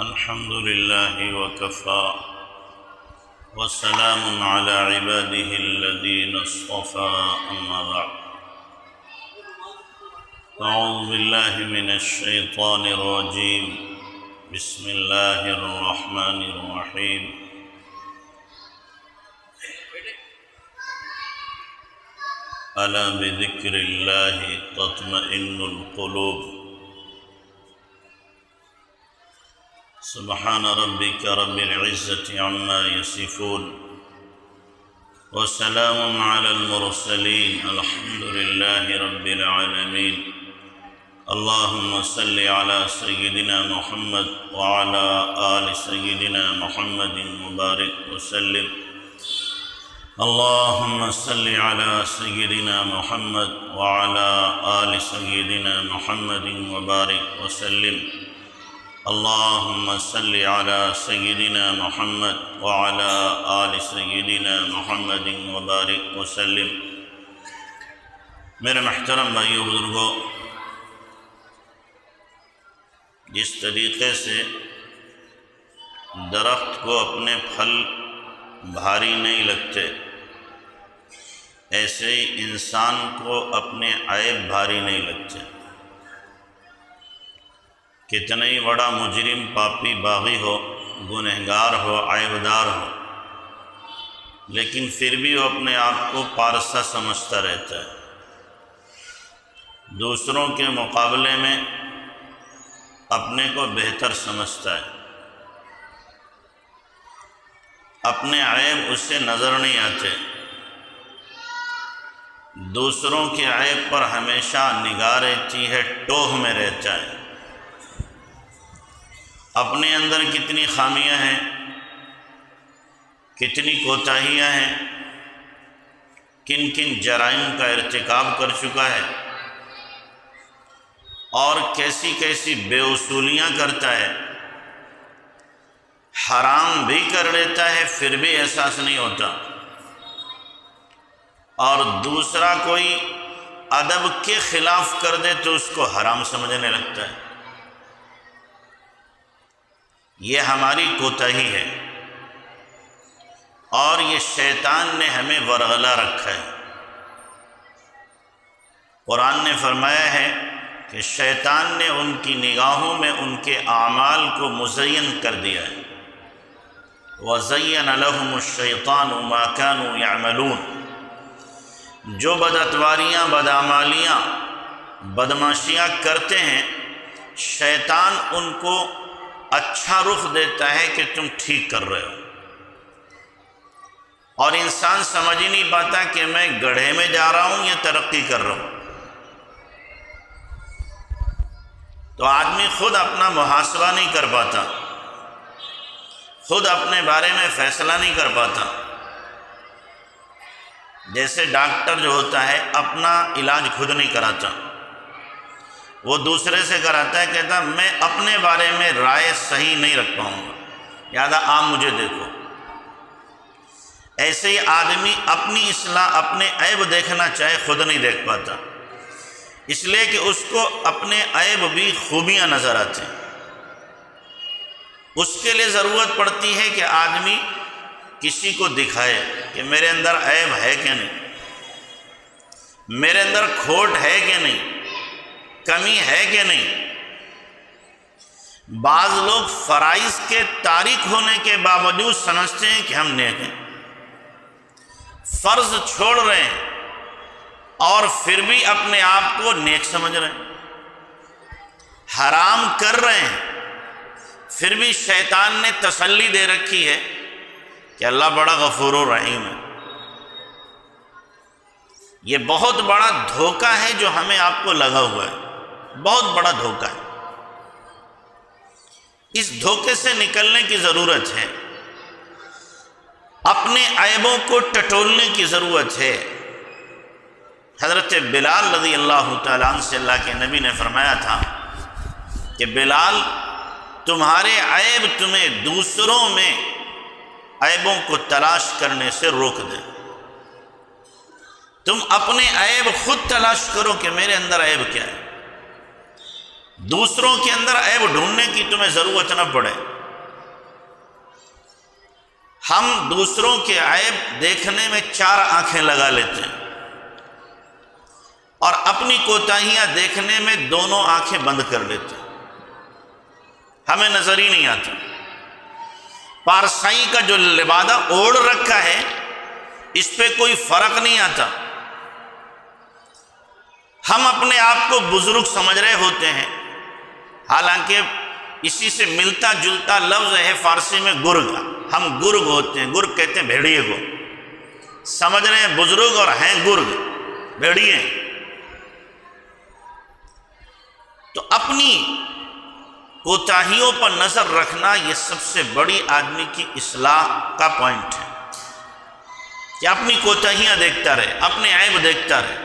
الحمد لله وكفى وسلام على عباده الذين اصطفى أما بعد أعوذ بالله من الشيطان الرجيم بسم الله الرحمن الرحيم ألا بذكر الله تطمئن القلوب سبحان ربك رب العزة عما يصفون وسلام على المرسلين الحمد لله رب العالمين اللهم صل على سيدنا محمد وعلى آل سيدنا محمد وبارك وسلم اللهم صل على سيدنا محمد وعلى آل سيدنا محمد وبارك وسلم اللهم صل على سيدنا محمد وعلى آل سيدنا محمد وبارك وسلم۔ میرے محترم بھائیو بزرگوں، جس طریقے سے درخت کو اپنے پھل بھاری نہیں لگتے، ایسے ہی انسان کو اپنے عیب بھاری نہیں لگتے۔ کتنا ہی بڑا مجرم، پاپی، باغی ہو، گنہگار ہو، عیبدار ہو، لیکن پھر بھی وہ اپنے آپ کو پارسا سمجھتا رہتا ہے، دوسروں کے مقابلے میں اپنے کو بہتر سمجھتا ہے، اپنے عیب اس سے نظر نہیں آتے، دوسروں کے عیب پر ہمیشہ نگاہ رہتی ہے، ٹوہ میں رہتا ہے۔ اپنے اندر کتنی خامیاں ہیں، کتنی کوتاہیاں ہیں، کن کن جرائم کا ارتکاب کر چکا ہے، اور کیسی کیسی بے اصولیاں کرتا ہے، حرام بھی کر لیتا ہے پھر بھی احساس نہیں ہوتا، اور دوسرا کوئی ادب کے خلاف کر دے تو اس کو حرام سمجھنے لگتا ہے۔ یہ ہماری کوتاہی ہے، اور یہ شیطان نے ہمیں ورغلا رکھا ہے۔ قرآن نے فرمایا ہے کہ شیطان نے ان کی نگاہوں میں ان کے اعمال کو مزین کر دیا ہے۔ وَزَيَّنَ لَهُمُ الشَّيْطَانُ مَا كَانُوا يَعْمَلُونَ، جو بدعتواریاں، بدعمالیاں، بدماشیاں کرتے ہیں، شیطان ان کو اچھا رخ دیتا ہے کہ تم ٹھیک کر رہے ہو، اور انسان سمجھ ہی نہیں پاتا کہ میں گڑھے میں جا رہا ہوں یا ترقی کر رہا ہوں۔ تو آدمی خود اپنا محاسبہ نہیں کر پاتا، خود اپنے بارے میں فیصلہ نہیں کر پاتا۔ جیسے ڈاکٹر جو ہوتا ہے اپنا علاج خود نہیں کراتا، وہ دوسرے سے کراتا ہے، کہتا میں اپنے بارے میں رائے صحیح نہیں رکھ پاؤں گا، لہٰذا آپ مجھے دیکھو۔ ایسے ہی آدمی اپنی اصلاح، اپنے عیب دیکھنا چاہے خود نہیں دیکھ پاتا، اس لیے کہ اس کو اپنے عیب بھی خوبیاں نظر آتے ہیں۔ اس کے لیے ضرورت پڑتی ہے کہ آدمی کسی کو دکھائے کہ میرے اندر عیب ہے کہ نہیں، میرے اندر کھوٹ ہے کہ نہیں، کمی ہے کہ نہیں۔ بعض لوگ فرائض کے تارک ہونے کے باوجود سمجھتے ہیں کہ ہم نیک ہیں، فرض چھوڑ رہے ہیں اور پھر بھی اپنے آپ کو نیک سمجھ رہے ہیں، حرام کر رہے ہیں پھر بھی شیطان نے تسلی دے رکھی ہے کہ اللہ بڑا غفور و رحیم ہے۔ یہ بہت بڑا دھوکہ ہے جو ہمیں آپ کو لگا ہوا ہے، بہت بڑا دھوکہ ہے۔ اس دھوکے سے نکلنے کی ضرورت ہے، اپنے عیبوں کو ٹٹولنے کی ضرورت ہے۔ حضرت بلال رضی اللہ تعالیٰ عنہ سے اللہ کے نبی نے فرمایا تھا کہ بلال، تمہارے عیب تمہیں دوسروں میں عیبوں کو تلاش کرنے سے روک دے۔ تم اپنے عیب خود تلاش کرو کہ میرے اندر عیب کیا ہے۔ دوسروں کے اندر عیب ڈھونڈنے کی تمہیں ضرورت نہ پڑے۔ ہم دوسروں کے عیب دیکھنے میں 4 آنکھیں لگا لیتے ہیں اور اپنی کوتاہیاں دیکھنے میں دونوں آنکھیں بند کر لیتے ہیں، ہمیں نظر ہی نہیں آتا۔ پارسائی کا جو لبادہ اوڑھ رکھا ہے اس پہ کوئی فرق نہیں آتا۔ ہم اپنے آپ کو بزرگ سمجھ رہے ہوتے ہیں، حالانکہ اسی سے ملتا جلتا لفظ ہے فارسی میں گرگ۔ ہم گرگ ہوتے ہیں، گرگ کہتے ہیں بھیڑیے کو، سمجھ رہے ہیں بزرگ اور ہیں گرگ، بھیڑیے۔ تو اپنی کوتاہیوں پر نظر رکھنا یہ سب سے بڑی آدمی کی اصلاح کا پوائنٹ ہے کہ اپنی کوتاہیاں دیکھتا رہے، اپنے عیب دیکھتا رہے۔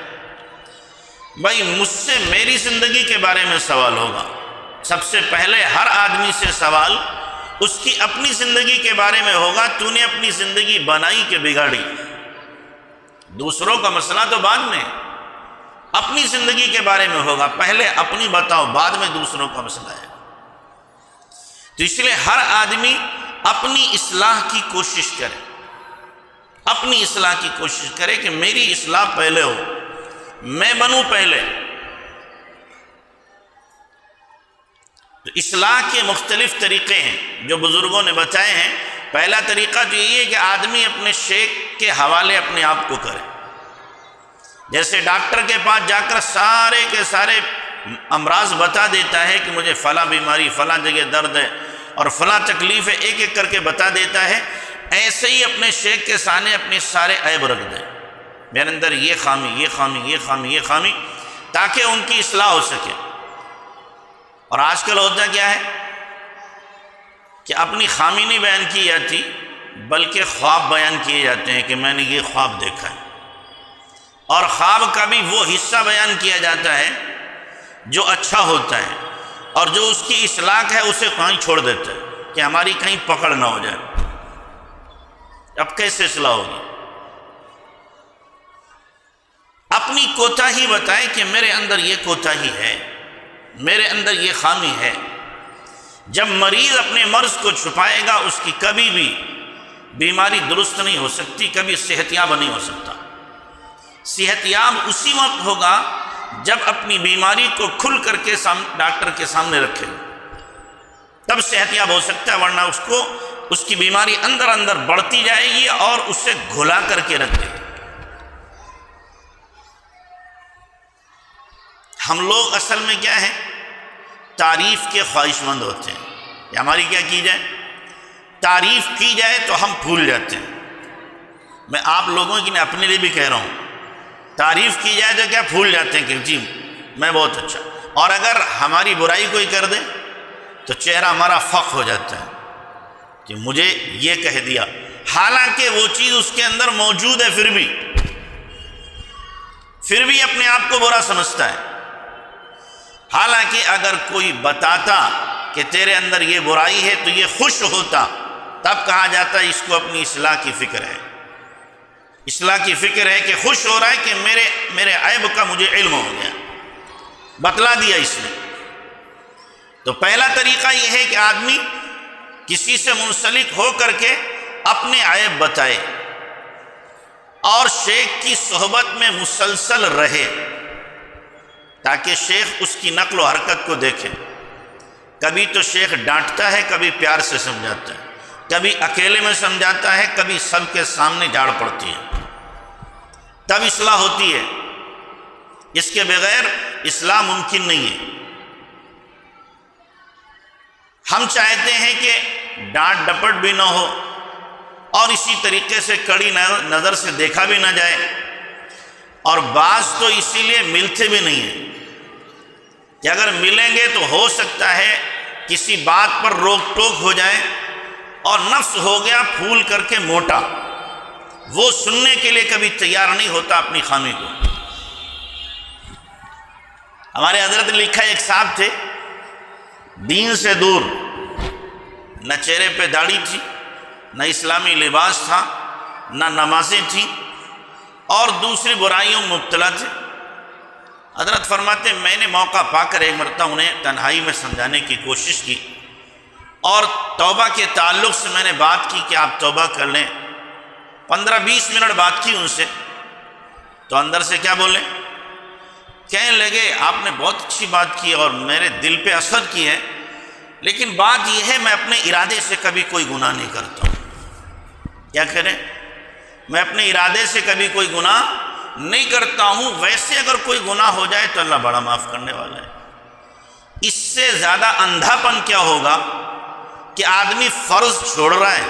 بھائی مجھ سے میری زندگی کے بارے میں سوال ہوگا، سب سے پہلے ہر آدمی سے سوال اس کی اپنی زندگی کے بارے میں ہوگا، تو نے اپنی زندگی بنائی کہ بگاڑی؟ دوسروں کا مسئلہ تو بعد میں، اپنی زندگی کے بارے میں ہوگا، پہلے اپنی بتاؤ، بعد میں دوسروں کا مسئلہ ہے۔ تو اس لیے ہر آدمی اپنی اصلاح کی کوشش کرے، اپنی اصلاح کی کوشش کرے کہ میری اصلاح پہلے ہو، میں بنوں پہلے۔ تو اصلاح کے مختلف طریقے ہیں جو بزرگوں نے بتائے ہیں۔ پہلا طریقہ تو یہی ہے کہ آدمی اپنے شیخ کے حوالے اپنے آپ کو کرے، جیسے ڈاکٹر کے پاس جا کر سارے کے سارے امراض بتا دیتا ہے کہ مجھے فلاں بیماری، فلاں جگہ درد ہے اور فلاں تکلیف ہے، ایک ایک کر کے بتا دیتا ہے، ایسے ہی اپنے شیخ کے سامنے اپنے سارے عیب رکھ دے، میرے اندر یہ خامی، یہ خامی، یہ خامی، یہ خامی، تاکہ ان کی اصلاح ہو سکے۔ اور آج کل ہوتا کیا ہے کہ اپنی خامی نہیں بیان کی جاتی بلکہ خواب بیان کیے جاتے ہیں کہ میں نے یہ خواب دیکھا ہے، اور خواب کا بھی وہ حصہ بیان کیا جاتا ہے جو اچھا ہوتا ہے، اور جو اس کی اصلاح ہے اسے کہیں چھوڑ دیتا ہے کہ ہماری کہیں پکڑ نہ ہو جائے۔ اب کیسے اصلاح ہوگی؟ اپنی کوتاہی بتائے کہ میرے اندر یہ کوتاہی ہے، میرے اندر یہ خامی ہے۔ جب مریض اپنے مرض کو چھپائے گا اس کی کبھی بھی بیماری درست نہیں ہو سکتی، کبھی صحت یاب نہیں ہو سکتا۔ صحت یاب اسی وقت ہوگا جب اپنی بیماری کو کھل کر کے ڈاکٹر کے سامنے رکھے، تب صحت یاب ہو سکتا ہے، ورنہ اس کی بیماری اندر اندر بڑھتی جائے گی اور اسے گھلا کر کے رکھ دے گی۔ ہم لوگ اصل میں کیا ہیں؟ تعریف کے خواہش مند ہوتے ہیں کہ ہماری کیا کی جائے، تعریف کی جائے تو ہم پھول جاتے ہیں۔ میں آپ لوگوں کی اپنے لیے بھی کہہ رہا ہوں، تعریف کی جائے تو کیا پھول جاتے ہیں کہ جی میں بہت اچھا، اور اگر ہماری برائی کوئی کر دے تو چہرہ ہمارا فخ ہو جاتا ہے کہ مجھے یہ کہہ دیا، حالانکہ وہ چیز اس کے اندر موجود ہے، پھر بھی اپنے آپ کو برا سمجھتا ہے۔ حالانکہ اگر کوئی بتاتا کہ تیرے اندر یہ برائی ہے تو یہ خوش ہوتا، تب کہا جاتا ہے اس کو اپنی اصلاح کی فکر ہے، اصلاح کی فکر ہے کہ خوش ہو رہا ہے کہ میرے عیب کا مجھے علم ہو گیا، بتلا دیا اس نے۔ تو پہلا طریقہ یہ ہے کہ آدمی کسی سے منسلک ہو کر کے اپنے عیب بتائے اور شیخ کی صحبت میں مسلسل رہے، تاکہ شیخ اس کی نقل و حرکت کو دیکھے۔ کبھی تو شیخ ڈانٹتا ہے، کبھی پیار سے سمجھاتا ہے، کبھی اکیلے میں سمجھاتا ہے، کبھی سب کے سامنے جھاڑ پڑتی ہے، تب اصلاح ہوتی ہے۔ اس کے بغیر اصلاح ممکن نہیں ہے۔ ہم چاہتے ہیں کہ ڈانٹ ڈپٹ بھی نہ ہو اور اسی طریقے سے کڑی نظر سے دیکھا بھی نہ جائے، اور بعض تو اسی لیے ملتے بھی نہیں ہیں کہ اگر ملیں گے تو ہو سکتا ہے کسی بات پر روک ٹوک ہو جائے اور نفس ہو گیا پھول کر کے موٹا، وہ سننے کے لیے کبھی تیار نہیں ہوتا اپنی خامی کو۔ ہمارے حضرت نے لکھا، ایک صاحب تھے دین سے دور، نہ چہرے پہ داڑھی تھی، نہ اسلامی لباس تھا، نہ نمازیں تھیں، اور دوسری برائیوں میں مبتلا تھے۔ حضرت فرماتے میں نے موقع پا کر ایک مرتبہ انہیں تنہائی میں سمجھانے کی کوشش کی اور توبہ کے تعلق سے میں نے بات کی کہ آپ توبہ کر لیں. 15-20 منٹ بات کی ان سے تو اندر سے کیا بولے، کہنے لگے آپ نے بہت اچھی بات کی اور میرے دل پہ اثر کی ہے، لیکن بات یہ ہے میں اپنے ارادے سے کبھی کوئی گناہ نہیں کرتا ہوں. کیا کریں؟ میں اپنے ارادے سے کبھی کوئی گناہ نہیں کرتا ہوں. ویسے اگر کوئی گناہ ہو جائے تو اللہ بڑا معاف کرنے والا ہے. اس سے زیادہ اندھا پن کیا ہوگا کہ آدمی فرض چھوڑ رہا ہے،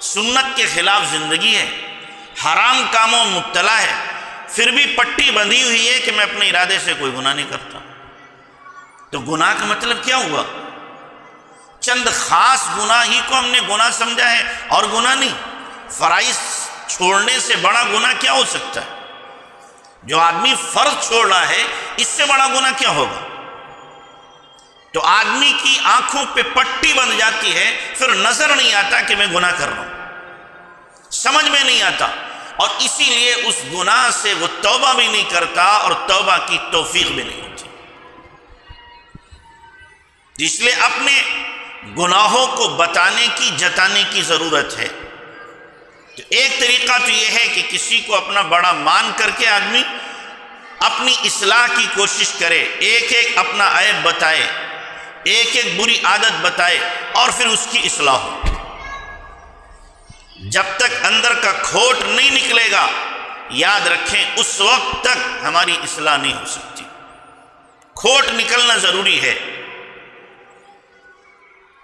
سنت کے خلاف زندگی ہے، حرام کاموں میں مبتلا ہے، پھر بھی پٹی بندھی ہوئی ہے کہ میں اپنے ارادے سے کوئی گناہ نہیں کرتا. تو گناہ کا مطلب کیا ہوا؟ چند خاص گناہ ہی کو ہم نے گناہ سمجھا ہے اور گناہ نہیں. فرائض چھوڑنے سے بڑا گناہ کیا ہو سکتا ہے؟ جو آدمی فرض چھوڑ رہا ہے اس سے بڑا گناہ کیا ہوگا؟ تو آدمی کی آنکھوں پہ پٹی بندھ جاتی ہے، پھر نظر نہیں آتا کہ میں گناہ کر رہا ہوں، سمجھ میں نہیں آتا، اور اسی لیے اس گناہ سے وہ توبہ بھی نہیں کرتا اور توبہ کی توفیق بھی نہیں ہوتی. اس لیے اپنے گناہوں کو بتانے کی، جتانے کی ضرورت ہے. تو ایک طریقہ تو یہ ہے کہ کسی کو اپنا بڑا مان کر کے آدمی اپنی اصلاح کی کوشش کرے، ایک ایک اپنا عیب بتائے، ایک ایک بری عادت بتائے اور پھر اس کی اصلاح ہو. جب تک اندر کا کھوٹ نہیں نکلے گا، یاد رکھیں اس وقت تک ہماری اصلاح نہیں ہو سکتی. کھوٹ نکلنا ضروری ہے.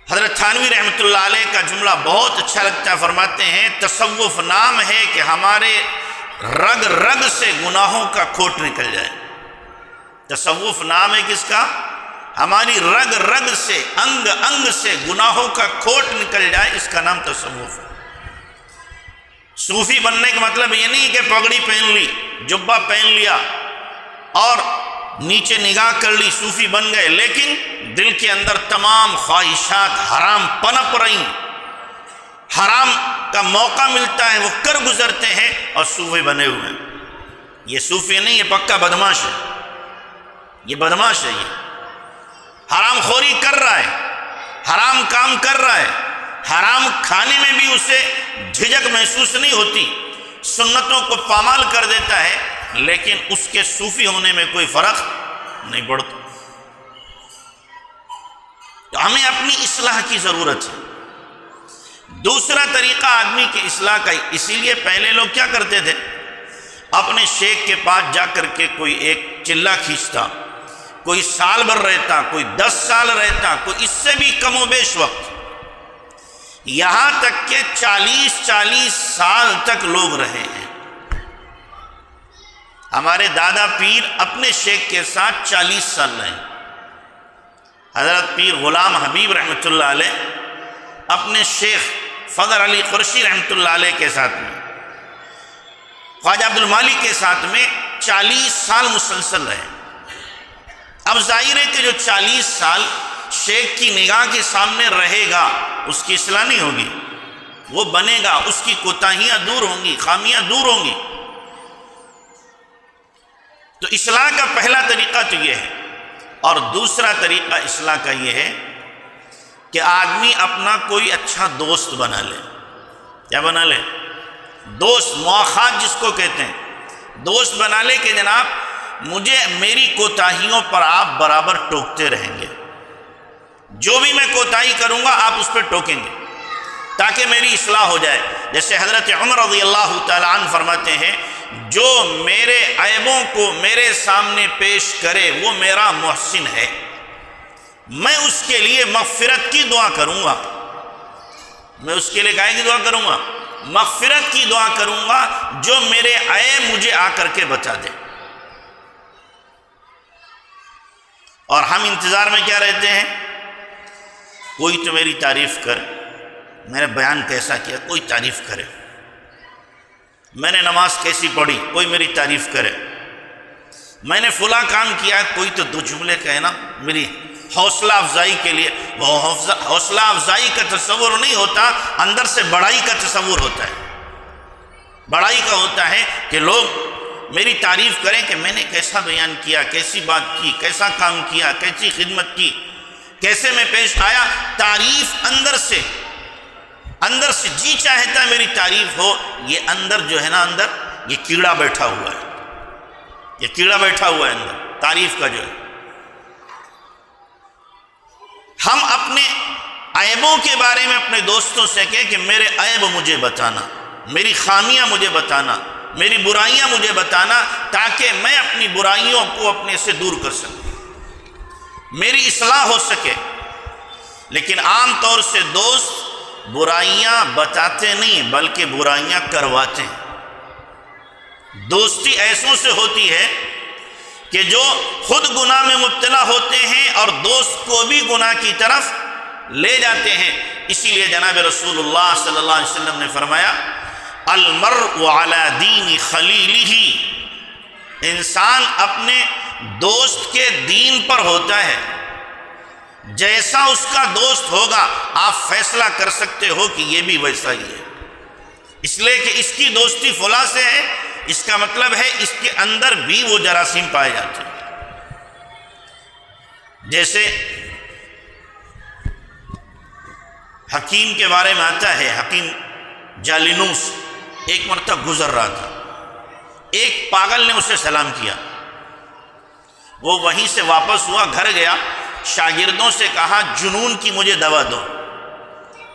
حضرت تھانوی رحمۃ اللہ علیہ کا جملہ بہت اچھا لگتا ہے، فرماتے ہیں تصوف نام ہے کہ ہمارے رگ رگ سے گناہوں کا کھوٹ نکل جائے. تصوف نام ہے کس کا؟ ہماری رگ رگ سے، انگ انگ سے گناہوں کا کھوٹ نکل جائے، اس کا نام تصوف ہے. صوفی بننے کا مطلب یہ نہیں کہ پگڑی پہن لی، جبہ پہن لیا اور نیچے نگاہ کر لی، صوفی بن گئے، لیکن دل کے اندر تمام خواہشات حرام پنپ رہی، حرام کا موقع ملتا ہے وہ کر گزرتے ہیں اور صوفی بنے ہوئے ہیں. یہ صوفی نہیں، یہ پکا بدماش ہے. یہ بدماش ہے، یہ حرام خوری کر رہا ہے، حرام کام کر رہا ہے، حرام کھانے میں بھی اسے جھجک محسوس نہیں ہوتی، سنتوں کو پامال کر دیتا ہے، لیکن اس کے صوفی ہونے میں کوئی فرق نہیں پڑتا. تو ہمیں اپنی اصلاح کی ضرورت ہے. دوسرا طریقہ آدمی کی اصلاح کا، اسی لیے پہلے لوگ کیا کرتے تھے، اپنے شیخ کے پاس جا کر کے کوئی ایک چلہ کھینچتا، کوئی سال بھر رہتا، کوئی 10 سال رہتا، کوئی اس سے بھی کم و بیش وقت، یہاں تک کہ 40 سال تک لوگ رہے ہیں. ہمارے دادا پیر اپنے شیخ کے ساتھ 40 سال رہے. حضرت پیر غلام حبیب رحمۃ اللہ علیہ اپنے شیخ فضل علی قرشی رحمۃ اللہ علیہ کے ساتھ میں، خواجہ عبد المالک کے ساتھ میں 40 سال مسلسل رہے. اب ظاہر ہے کہ جو 40 سال شیخ کی نگاہ کے سامنے رہے گا اس کی اصلاح نہیں ہوگی، وہ بنے گا، اس کی کوتاہیاں دور ہوں گی، خامیاں دور ہوں گی. تو اصلاح کا پہلا طریقہ تو یہ ہے. اور دوسرا طریقہ اصلاح کا یہ ہے کہ آدمی اپنا کوئی اچھا دوست بنا لے. کیا بنا لے؟ دوست، مواخات جس کو کہتے ہیں. دوست بنا لے کہ جناب مجھے میری کوتاہیوں پر آپ برابر ٹوکتے رہیں گے، جو بھی میں کوتاہی کروں گا آپ اس پہ ٹوکیں گے تاکہ میری اصلاح ہو جائے. جیسے حضرت عمر رضی اللہ تعالیٰ عنہ فرماتے ہیں جو میرے عیبوں کو میرے سامنے پیش کرے وہ میرا محسن ہے، میں اس کے لیے مغفرت کی دعا کروں گا. میں اس کے لیے کائے کی دعا کروں گا؟ مغفرت کی دعا کروں گا، جو میرے عیب مجھے آ کر کے بتا دے. اور ہم انتظار میں کیا رہتے ہیں؟ کوئی تو میری تعریف کرے، میں نے بیان کیسا کیا کوئی تعریف کرے، میں نے نماز کیسی پڑھی کوئی میری تعریف کرے، میں نے فلاں کام کیا کوئی تو 2 جملے کہے نا میری حوصلہ افزائی کے لیے. وہ حوصلہ افزائی کا تصور نہیں ہوتا، اندر سے بڑائی کا تصور ہوتا ہے. بڑائی کا ہوتا ہے کہ لوگ میری تعریف کریں کہ میں نے کیسا بیان کیا، کیسی بات کی، کیسا کام کیا، کیسی خدمت کی، کیسے میں پیش آیا۔ تعریف اندر سے جی چاہتا ہے میری تعریف ہو، یہ اندر جو ہے نا، اندر یہ کیڑا بیٹھا ہوا ہے، یہ کیڑا بیٹھا ہوا ہے اندر تعریف کا جو ہے۔ ہم اپنے عیبوں کے بارے میں اپنے دوستوں سے کہیں کہ میرے عیب مجھے بتانا، میری خامیاں مجھے بتانا، میری برائیاں مجھے بتانا، تاکہ میں اپنی برائیوں کو اپنے سے دور کر سکوں، میری اصلاح ہو سکے۔ لیکن عام طور سے دوست برائیاں بتاتے نہیں بلکہ برائیاں کرواتے ہیں۔ دوستی ایسوں سے ہوتی ہے کہ جو خود گناہ میں مبتلا ہوتے ہیں اور دوست کو بھی گناہ کی طرف لے جاتے ہیں۔ اسی لیے جناب رسول اللہ صلی اللہ علیہ وسلم نے فرمایا المرء علی دین خلیلہ، انسان اپنے دوست کے دین پر ہوتا ہے، جیسا اس کا دوست ہوگا آپ فیصلہ کر سکتے ہو کہ یہ بھی ویسا ہی ہے۔ اس لیے کہ اس کی دوستی فلاں سے ہے، اس کا مطلب ہے اس کے اندر بھی وہ جراثیم پائے جاتے ہیں۔ جیسے حکیم کے بارے میں آتا ہے، حکیم جالینوس ایک مرتبہ گزر رہا تھا، ایک پاگل نے اسے سلام کیا، وہ وہیں سے واپس ہوا، گھر گیا، شاگردوں سے کہا جنون کی مجھے دوا دو،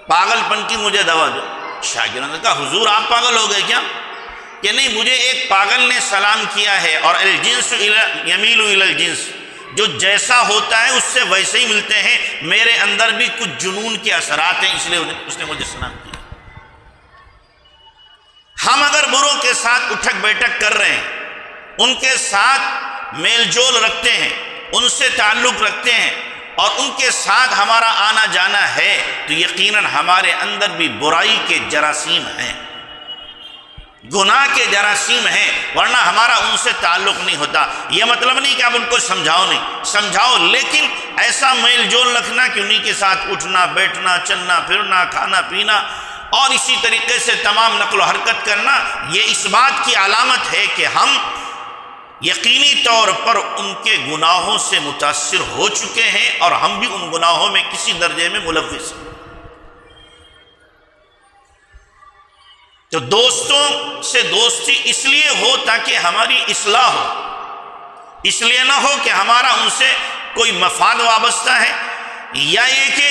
پاگل پن کی مجھے دوا دو۔ شاگردوں نے کہا حضور آپ پاگل ہو گئے کیا؟ کہ نہیں، مجھے ایک پاگل نے سلام کیا ہے، اور الجنس یمیل الی الجنس، جو جیسا ہوتا ہے اس سے ویسے ہی ملتے ہیں، میرے اندر بھی کچھ جنون کے اثرات ہیں، اس لیے اس نے مجھے سلام کیا۔ ہم اگر بروں کے ساتھ اٹھک بیٹھک کر رہے ہیں، ان کے ساتھ میل جول رکھتے ہیں، ان سے تعلق رکھتے ہیں، اور ان کے ساتھ ہمارا آنا جانا ہے، تو یقیناً ہمارے اندر بھی برائی کے جراثیم ہیں، گناہ کے جراثیم ہیں، ورنہ ہمارا ان سے تعلق نہیں ہوتا۔ یہ مطلب نہیں کہ آپ ان کو سمجھاؤ نہیں، سمجھاؤ، لیکن ایسا میل جول رکھنا کہ انہی کے ساتھ اٹھنا بیٹھنا، چلنا پھرنا، کھانا پینا، اور اسی طریقے سے تمام نقل و حرکت کرنا، یہ اس بات کی علامت ہے کہ ہم یقینی طور پر ان کے گناہوں سے متاثر ہو چکے ہیں، اور ہم بھی ان گناہوں میں کسی درجے میں ملوث ہیں۔ تو دوستوں سے دوستی اس لیے ہو تاکہ ہماری اصلاح ہو، اس لیے نہ ہو کہ ہمارا ان سے کوئی مفاد وابستہ ہے، یا یہ کہ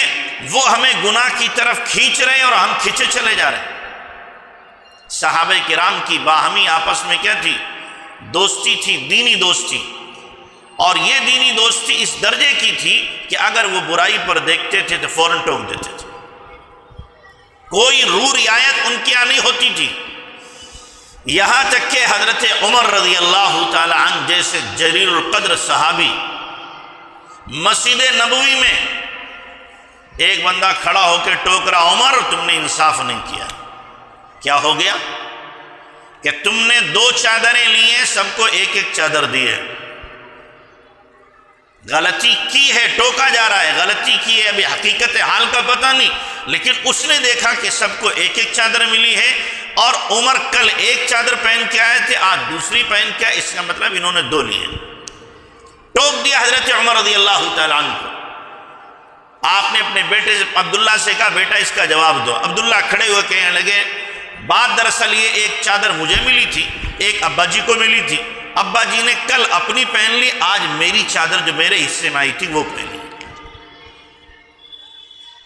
وہ ہمیں گناہ کی طرف کھینچ رہے ہیں اور ہم کھینچے چلے جا رہے ہیں۔ صحابہ کرام کی باہمی آپس میں کیا تھی؟ دوستی تھی، دینی دوستی، اور یہ دینی دوستی اس درجے کی تھی کہ اگر وہ برائی پر دیکھتے تھے تو فوراً ٹوک دیتے تھے، کوئی رو رعایت ان کی نہیں ہوتی تھی۔ یہاں تک کہ حضرت عمر رضی اللہ تعالی عنہ جیسے جلیل القدر صحابی، مسجد نبوی میں ایک بندہ کھڑا ہو کے ٹوک رہا، عمر تم نے انصاف نہیں کیا۔ کیا ہو گیا؟ کہ تم نے 2 چادریں لی ہیں، سب کو ایک ایک چادر دی ہے، غلطی کی ہے، ٹوکا جا رہا ہے، غلطی کی ہے، ابھی حقیقت حال کا پتہ نہیں، لیکن اس نے دیکھا کہ سب کو ایک ایک چادر ملی ہے، اور عمر کل ایک چادر پہن کے آئے تھے، آج دوسری پہن کے آئے، اس کا مطلب انہوں نے 2 لیے۔ ٹوک دیا حضرت عمر رضی اللہ تعالیٰ عنہ کو۔ آپ نے اپنے بیٹے عبداللہ سے کہا بیٹا اس کا جواب دو۔ عبداللہ کھڑے ہوئے کہنے لگے بات دراصل یہ، ایک چادر مجھے ملی تھی، ایک ابا جی کو ملی تھی، ابا جی نے کل اپنی پہن لی، آج میری چادر جو میرے حصے میں آئی تھی وہ پہن لی۔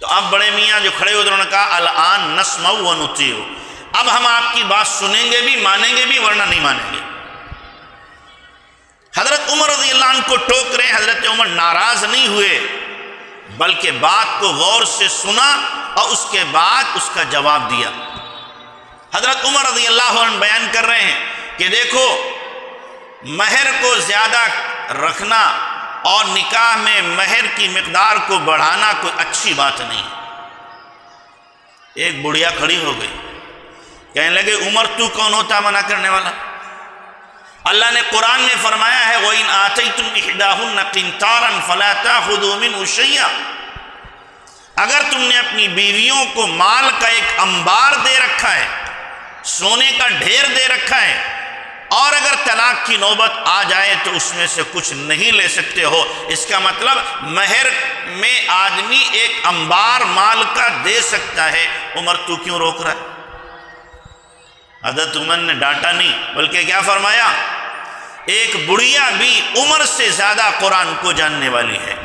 تو اب بڑے میاں جو کھڑے ہوئے انہوں نے کہا الان نسمع و نطیع، اب ہم آپ کی بات سنیں گے بھی، مانیں گے بھی، ورنہ نہیں مانیں گے۔ حضرت عمر رضی اللہ عنہ کو ٹوک رہے ہیں، حضرت عمر ناراض نہیں ہوئے بلکہ بات کو غور سے سنا اور اس کے بعد اس کا جواب دیا۔ حضرت عمر رضی اللہ عنہ بیان کر رہے ہیں کہ دیکھو، مہر کو زیادہ رکھنا اور نکاح میں مہر کی مقدار کو بڑھانا کوئی اچھی بات نہیں۔ ایک بڑھیا کھڑی ہو گئی، کہنے لگے عمر تو کون ہوتا منع کرنے والا؟ اللہ نے قرآن میں فرمایا ہے وَإِنْ آتَيْتُمْ إِحْدَاهُنَّ قِنْطَارًا فَلَا تَأْخُذُوا مِنْهُ شَيْئًا، اگر تم نے اپنی بیویوں کو مال کا ایک انبار دے رکھا ہے، سونے کا ڈھیر دے رکھا ہے، اور اگر طلاق کی نوبت آ جائے تو اس میں سے کچھ نہیں لے سکتے ہو۔ اس کا مطلب مہر میں آدمی ایک انبار مال کا دے سکتا ہے۔ عمر تو کیوں روک رہا ہے؟ حضرت عمر نے ڈانٹا نہیں، بلکہ کیا فرمایا؟ ایک بڑھیا بھی عمر سے زیادہ قرآن کو جاننے والی ہے،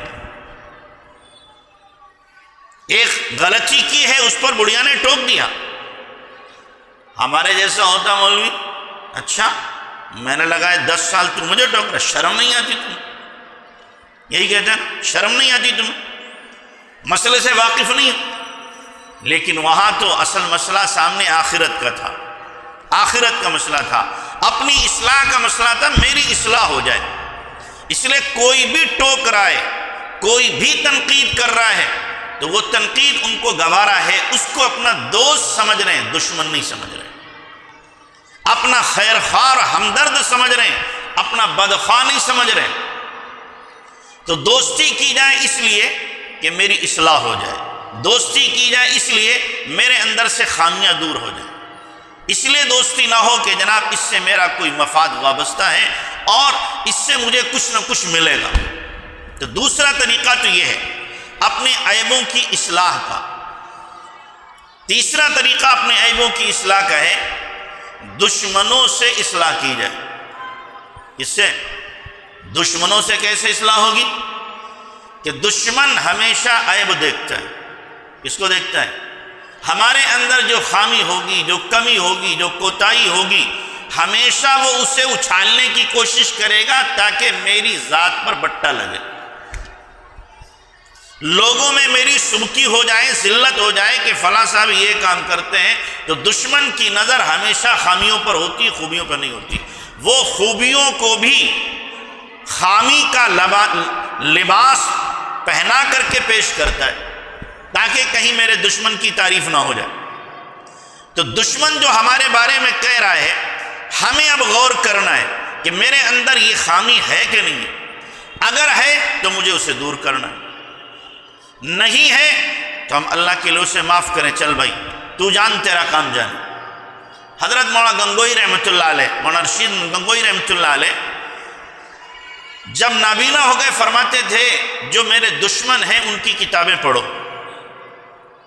ایک غلطی کی ہے اس پر بڑھیا نے ٹوک دیا۔ ہمارے جیسا ہوتا مولوی، اچھا میں نے لگایا 10 سال تو مجھے ٹوک رہا، شرم نہیں آتی تم؟ یہی کہتے ہیں شرم نہیں آتی تم، مسئلے سے واقف نہیں ہو۔ لیکن وہاں تو اصل مسئلہ سامنے آخرت کا تھا، آخرت کا مسئلہ تھا، اپنی اصلاح کا مسئلہ تھا، میری اصلاح ہو جائے۔ اس لیے کوئی بھی ٹوک رہا ہے، کوئی بھی تنقید کر رہا ہے تو وہ تنقید ان کو گوارا ہے، اس کو اپنا دوست سمجھ رہے ہیں، دشمن نہیں سمجھ رہے ہیں، اپنا خیر خواہ ہمدرد سمجھ رہے ہیں، اپنا بدخواہ نہیں سمجھ رہے ہیں۔ تو دوستی کی جائے اس لیے کہ میری اصلاح ہو جائے، دوستی کی جائے اس لیے میرے اندر سے خامیاں دور ہو جائیں، اس لیے دوستی نہ ہو کہ جناب اس سے میرا کوئی مفاد وابستہ ہے اور اس سے مجھے کچھ نہ کچھ ملے گا۔ تو دوسرا طریقہ تو یہ ہے اپنے عیبوں کی اصلاح کا۔ تیسرا طریقہ اپنے عیبوں کی اصلاح کا ہے دشمنوں سے اصلاح کی جائے۔ اس سے دشمنوں سے کیسے اصلاح ہوگی؟ کہ دشمن ہمیشہ عیب دیکھتا ہے۔ کس کو دیکھتا ہے؟ ہمارے اندر جو خامی ہوگی، جو کمی ہوگی، جو کوتاہی ہوگی، ہمیشہ وہ اسے اچھالنے کی کوشش کرے گا تاکہ میری ذات پر بٹا لگے، لوگوں میں میری سبکی ہو جائے، ذلت ہو جائے کہ فلاں صاحب یہ کام کرتے ہیں۔ تو دشمن کی نظر ہمیشہ خامیوں پر ہوتی، خوبیوں پر نہیں ہوتی۔ وہ خوبیوں کو بھی خامی کا لباس پہنا کر کے پیش کرتا ہے تاکہ کہیں میرے دشمن کی تعریف نہ ہو جائے۔ تو دشمن جو ہمارے بارے میں کہہ رہا ہے، ہمیں اب غور کرنا ہے کہ میرے اندر یہ خامی ہے کہ نہیں ہے۔ اگر ہے تو مجھے اسے دور کرنا ہے، نہیں ہے تو ہم اللہ کے لیے اسے معاف کریں، چل بھائی تو جان تیرا کام جان۔ حضرت مولانا گنگوئی رحمۃ اللہ علیہ، مولانا رشید گنگوئی رحمۃ اللہ علیہ جب نابینا ہو گئے فرماتے تھے جو میرے دشمن ہیں ان کی کتابیں پڑھو،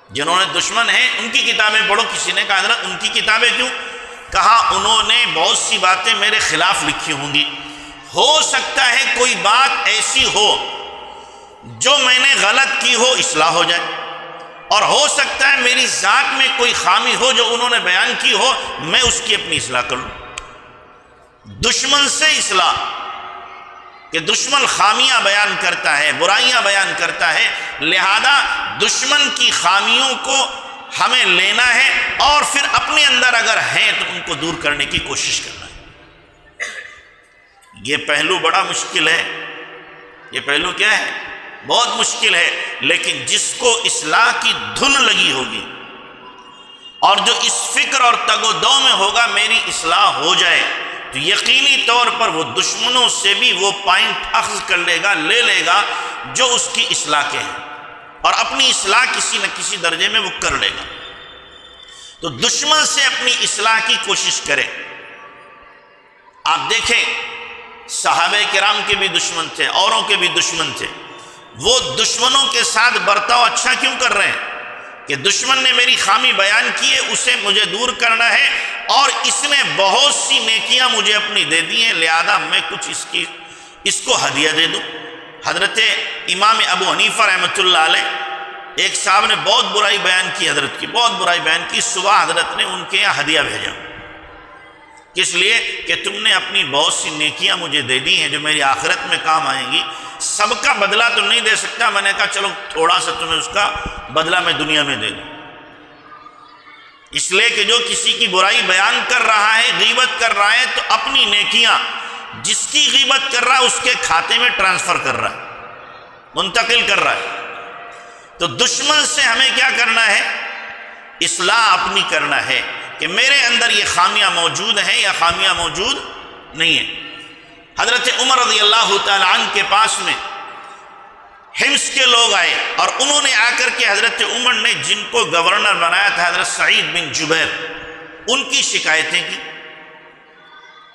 جنہوں نے دشمن ہیں ان کی کتابیں پڑھو۔ کسی نے کہا حضرت ان کی کتابیں کیوں؟ کہا انہوں نے بہت سی باتیں میرے خلاف لکھی ہوں گی، ہو سکتا ہے کوئی بات ایسی ہو جو میں نے غلط کی ہو، اصلاح ہو جائے، اور ہو سکتا ہے میری ذات میں کوئی خامی ہو جو انہوں نے بیان کی ہو، میں اس کی اپنی اصلاح کر لوں۔ دشمن سے اصلاح، کہ دشمن خامیاں بیان کرتا ہے، برائیاں بیان کرتا ہے، لہذا دشمن کی خامیوں کو ہمیں لینا ہے اور پھر اپنے اندر اگر ہیں تو ان کو دور کرنے کی کوشش کرنا ہے۔ یہ پہلو بڑا مشکل ہے، یہ پہلو کیا ہے؟ بہت مشکل ہے، لیکن جس کو اصلاح کی دھن لگی ہوگی اور جو اس فکر اور تگ و دو میں ہوگا میری اصلاح ہو جائے، تو یقینی طور پر وہ دشمنوں سے بھی وہ پوائنٹ اخذ کر لے گا، لے لے گا جو اس کی اصلاح کے ہیں، اور اپنی اصلاح کسی نہ کسی درجے میں وہ کر لے گا۔ تو دشمن سے اپنی اصلاح کی کوشش کریں۔ آپ دیکھیں صحابہ کرام کے بھی دشمن تھے، اوروں کے بھی دشمن تھے، وہ دشمنوں کے ساتھ برتاؤ اچھا کیوں کر رہے ہیں؟ کہ دشمن نے میری خامی بیان کی ہے، اسے مجھے دور کرنا ہے، اور اس نے بہت سی نیکیاں مجھے اپنی دے دی ہیں، لہذا میں کچھ اس کو ہدیہ دے دوں۔ حضرت امام ابو حنیفہ رحمۃ اللہ علیہ، ایک صاحب نے بہت برائی بیان کی حضرت کی، بہت برائی بیان کی، صبح حضرت نے ان کے یہاں ہدیہ بھیجا، کس لیے؟ کہ تم نے اپنی بہت سی نیکیاں مجھے دے دی ہیں جو میری آخرت میں کام آئیں گی، سب کا بدلہ تو نہیں دے سکتا، میں نے کہا چلو تھوڑا سا تمہیں اس کا بدلہ میں دنیا میں دے دوں۔ اس لیے کہ جو کسی کی برائی بیان کر رہا ہے، غیبت کر رہا ہے، تو اپنی نیکیاں جس کی غیبت کر رہا ہے اس کے کھاتے میں ٹرانسفر کر رہا ہے، منتقل کر رہا ہے۔ تو دشمن سے ہمیں کیا کرنا ہے؟ اصلاح اپنی کرنا ہے کہ میرے اندر یہ خامیاں موجود ہیں یا خامیاں موجود نہیں ہیں۔ حضرت عمر رضی اللہ تعالی عنہ کے پاس میں حمص کے لوگ آئے، اور انہوں نے آ کر کے حضرت عمر نے جن کو گورنر بنایا تھا حضرت سعید بن جبیر، ان کی شکایتیں کی۔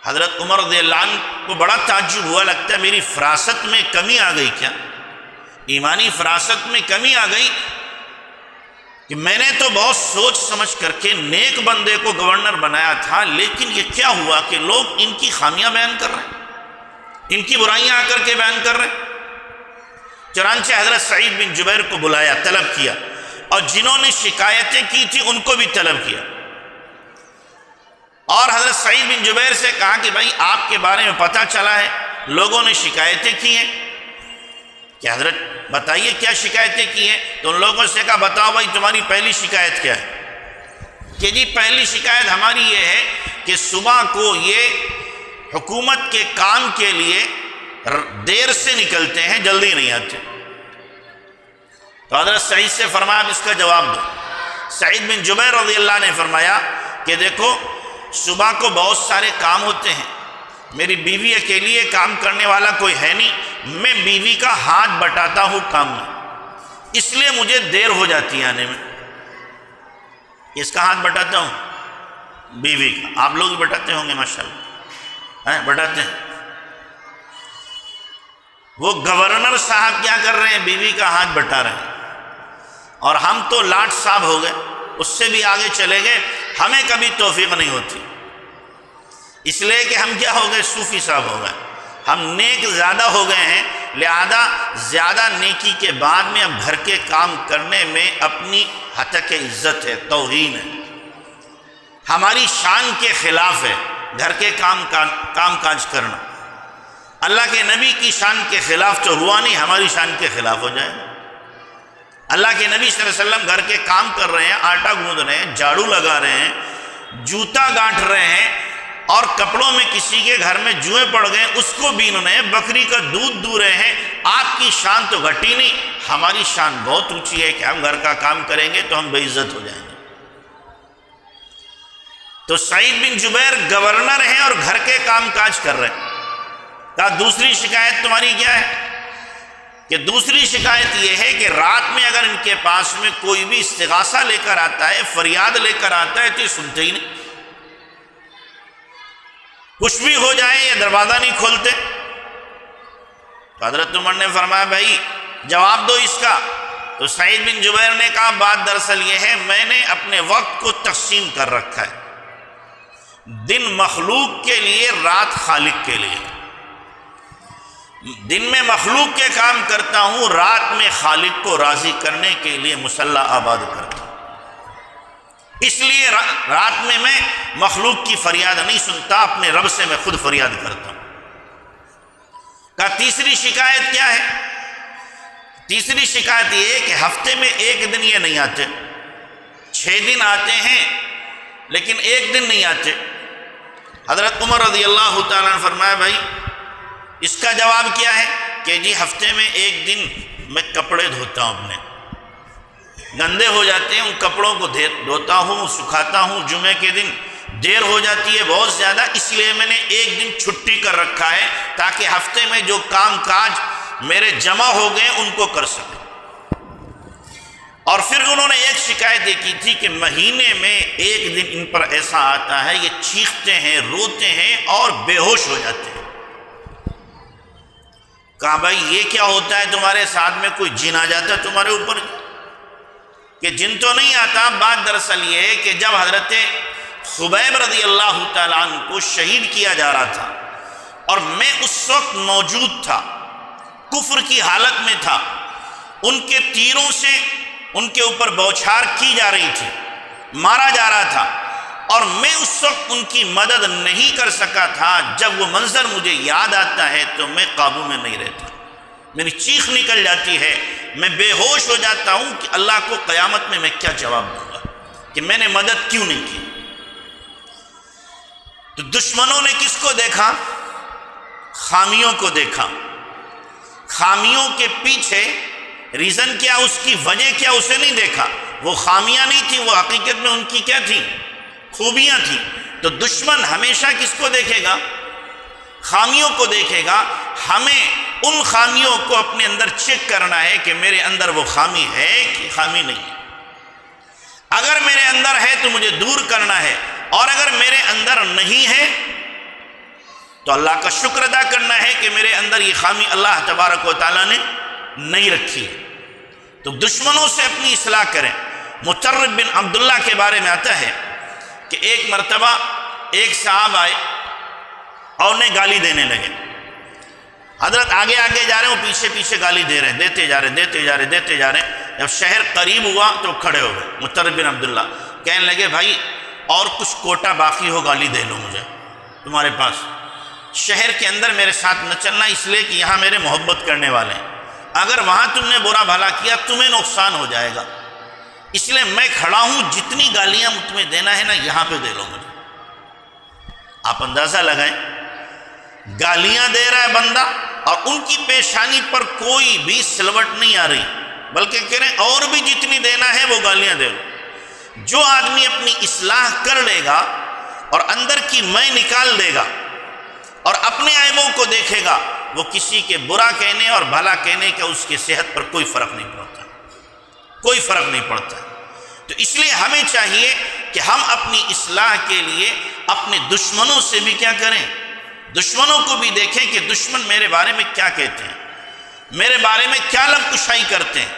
حضرت عمر رضی اللہ عنہ کو بڑا تعجب ہوا، لگتا ہے میری فراست میں کمی آ گئی کیا، ایمانی فراست میں کمی آ گئی کہ میں نے تو بہت سوچ سمجھ کر کے نیک بندے کو گورنر بنایا تھا، لیکن یہ کیا ہوا کہ لوگ ان کی خامیاں بیان کر رہے ہیں، ان کی برائیاں آ کر کے بیان کر رہے ہیں۔ چنانچہ حضرت سعید بن جبیر کو بلایا، طلب کیا، اور جنہوں نے شکایتیں کی تھی ان کو بھی طلب کیا، اور حضرت سعید بن جبیر سے کہا کہ بھائی آپ کے بارے میں پتہ چلا ہے لوگوں نے شکایتیں کی ہیں، کہ حضرت بتائیے کیا شکایتیں کی ہیں؟ تو ان لوگوں سے کہا بتاؤ بھائی تمہاری پہلی شکایت کیا ہے؟ کہ جی پہلی شکایت ہماری یہ ہے کہ صبح کو یہ حکومت کے کام کے لیے دیر سے نکلتے ہیں، جلدی نہیں آتے۔ تو حضرت سعید سے فرمایا اب اس کا جواب دو۔ سعید بن جبیر رضی اللہ نے فرمایا کہ دیکھو صبح کو بہت سارے کام ہوتے ہیں، میری بیوی اکیلی ہے، کام کرنے والا کوئی ہے نہیں، میں بیوی کا ہاتھ بٹاتا ہوں کام میں، اس لیے مجھے دیر ہو جاتی ہے آنے میں۔ اس کا ہاتھ بٹاتا ہوں، بیوی کا۔ آپ لوگ بٹاتے ہوں گے ماشاءاللہ، بٹاتے ہیں۔ وہ گورنر صاحب کیا کر رہے ہیں؟ بیوی کا ہاتھ بٹا رہے ہیں، اور ہم تو لاٹ صاحب ہو گئے، اس سے بھی آگے چلے گئے، ہمیں کبھی توفیق نہیں ہوتی، اس لیے کہ ہم کیا ہو گئے؟ صوفی صاحب ہو گئے، ہم نیک زیادہ ہو گئے ہیں، لہذا زیادہ نیکی کے بعد میں اب گھر کے کام کرنے میں اپنی ہتک عزت ہے، توہین ہے، ہماری شان کے خلاف ہے گھر کے کام کاج کرنا۔ اللہ کے نبی کی شان کے خلاف تو ہوا نہیں، ہماری شان کے خلاف ہو جائے۔ اللہ کے نبی صلی اللہ علیہ وسلم گھر کے کام کر رہے ہیں، آٹا گوندھ رہے ہیں، جھاڑو لگا رہے ہیں، جوتا گانٹھ رہے ہیں، اور کپڑوں میں کسی کے گھر میں جوئیں پڑ گئے اس کو بین رہے ہیں، بکری کا دودھ دو رہے ہیں۔ آپ کی شان تو گھٹی نہیں، ہماری شان بہت اونچی ہے کہ ہم گھر کا کام کریں گے تو ہم بے عزت ہو جائیں گے۔ تو سعید بن جبیر گورنر ہیں اور گھر کے کام کاج کر رہے ہیں۔ کہا دوسری شکایت تمہاری کیا ہے؟ کہ دوسری شکایت یہ ہے کہ رات میں اگر ان کے پاس میں کوئی بھی استغاثہ لے کر آتا ہے، فریاد لے کر آتا ہے تو یہ سنتے ہی نہیں، کچھ بھی ہو جائے یہ دروازہ نہیں کھولتے۔ حضرت عمر نے فرمایا بھائی جواب دو اس کا۔ تو سعید بن جبیر نے کہا بات دراصل یہ ہے میں نے اپنے وقت کو تقسیم کر رکھا ہے، دن مخلوق کے لیے، رات خالق کے لیے۔ دن میں مخلوق کے کام کرتا ہوں، رات میں خالق کو راضی کرنے کے لیے مصلی آباد کرتا ہوں، اس لیے رات میں مخلوق کی فریاد نہیں سنتا، اپنے رب سے میں خود فریاد کرتا ہوں۔ کہا تیسری شکایت کیا ہے؟ تیسری شکایت یہ ہے کہ ہفتے میں ایک دن یہ نہیں آتے، 6 دن آتے ہیں لیکن ایک دن نہیں آتے۔ حضرت عمر رضی اللہ تعالیٰ نے فرمایا بھائی اس کا جواب کیا ہے؟ کہ جی ہفتے میں ایک دن میں کپڑے دھوتا ہوں، اپنے گندے ہو جاتے ہیں، ان کپڑوں کو دھوتا ہوں، سکھاتا ہوں، جمعے کے دن دیر ہو جاتی ہے بہت زیادہ، اس لیے میں نے ایک دن چھٹی کر رکھا ہے تاکہ ہفتے میں جو کام کاج میرے جمع ہو گئے ان کو کر سکیں۔ اور پھر انہوں نے ایک شکایت یہ کی تھی کہ مہینے میں ایک دن ان پر ایسا آتا ہے یہ چیختے ہیں، روتے ہیں اور بے ہوش ہو جاتے ہیں۔ کہا بھائی یہ کیا ہوتا ہے تمہارے ساتھ میں؟ کوئی جن آ جاتا ہے تمہارے اوپر؟ کہ جن تو نہیں آتا، بات دراصل یہ ہے کہ جب حضرت خبیب رضی اللہ تعالیٰ عنہ کو شہید کیا جا رہا تھا اور میں اس وقت موجود تھا، کفر کی حالت میں تھا، ان کے تیروں سے ان کے اوپر بوچھار کی جا رہی تھی، مارا جا رہا تھا، اور میں اس وقت ان کی مدد نہیں کر سکا تھا۔ جب وہ منظر مجھے یاد آتا ہے تو میں قابو میں نہیں رہتا، میری چیخ نکل جاتی ہے، میں بے ہوش ہو جاتا ہوں کہ اللہ کو قیامت میں کیا جواب دوں گا کہ میں نے مدد کیوں نہیں کی۔ تو دشمنوں نے کس کو دیکھا؟ خامیوں کو دیکھا۔ خامیوں کے پیچھے ریزن کیا، اس کی وجہ کیا، اسے نہیں دیکھا۔ وہ خامیاں نہیں تھیں، وہ حقیقت میں ان کی کیا تھیں؟ خوبیاں تھیں۔ تو دشمن ہمیشہ کس کو دیکھے گا؟ خامیوں کو دیکھے گا۔ ہمیں ان خامیوں کو اپنے اندر چیک کرنا ہے کہ میرے اندر وہ خامی ہے کہ خامی نہیں ہے۔ اگر میرے اندر ہے تو مجھے دور کرنا ہے، اور اگر میرے اندر نہیں ہے تو اللہ کا شکر ادا کرنا ہے کہ میرے اندر یہ خامی اللہ تبارک و تعالیٰ نے نہیں رکھی ہے۔ تو دشمنوں سے اپنی اصلاح کریں۔ مطرب بن عبداللہ کے بارے میں آتا ہے کہ ایک مرتبہ ایک صاحب آئے اور انہیں گالی دینے لگے۔ حضرت آگے آگے جا رہے ہیں، وہ پیچھے پیچھے گالی دے رہے ہیں، دیتے جا رہے ہیں۔ جب شہر قریب ہوا تو کھڑے ہو گئے۔ مطرب بن عبداللہ کہنے لگے بھائی اور کچھ کوٹا باقی ہو گالی دے لو مجھے تمہارے پاس، شہر کے اندر میرے ساتھ نہ چلنا، اس لیے کہ یہاں میرے محبت کرنے والے ہیں، اگر وہاں تم نے برا بھلا کیا تمہیں نقصان ہو جائے گا، اس لیے میں کھڑا ہوں، جتنی گالیاں تمہیں دینا ہے نا یہاں پہ دے لو مجھے۔ آپ اندازہ لگائیں، گالیاں دے رہا ہے بندہ اور ان کی پیشانی پر کوئی بھی سلوٹ نہیں آ رہی، بلکہ کہہ رہے ہیں اور بھی جتنی دینا ہے وہ گالیاں دے لو۔ جو آدمی اپنی اصلاح کر لے گا اور اندر کی میں نکال دے گا اور اپنے عیبوں کو دیکھے گا، وہ کسی کے برا کہنے اور بھلا کہنے کا اس کی صحت پر کوئی فرق نہیں پڑتا، کوئی فرق نہیں پڑتا۔ تو اس لیے ہمیں چاہیے کہ ہم اپنی اصلاح کے لیے اپنے دشمنوں سے بھی کیا کریں، دشمنوں کو بھی دیکھیں کہ دشمن میرے بارے میں کیا کہتے ہیں، میرے بارے میں کیا لب کشائی کرتے ہیں۔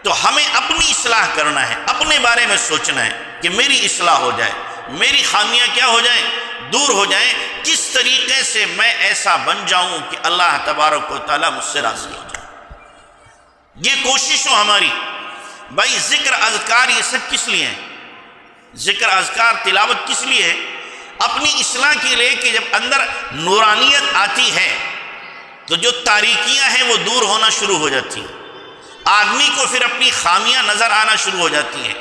تو ہمیں اپنی اصلاح کرنا ہے، اپنے بارے میں سوچنا ہے کہ میری اصلاح ہو جائے، میری خامیاں کیا ہو جائیں، دور ہو جائیں، کس طریقے سے میں ایسا بن جاؤں کہ اللہ تبارک و تعالیٰ مجھ سے راضی ہو جائے۔ یہ کوشش ہو ہماری۔ بھائی ذکر اذکار یہ سب کس لیے ہیں؟ ذکر اذکار تلاوت کس لیے ہے؟ اپنی اصلاح کے لیے کہ جب اندر نورانیت آتی ہے تو جو تاریکیاں ہیں وہ دور ہونا شروع ہو جاتی ہیں، آدمی کو پھر اپنی خامیاں نظر آنا شروع ہو جاتی ہیں۔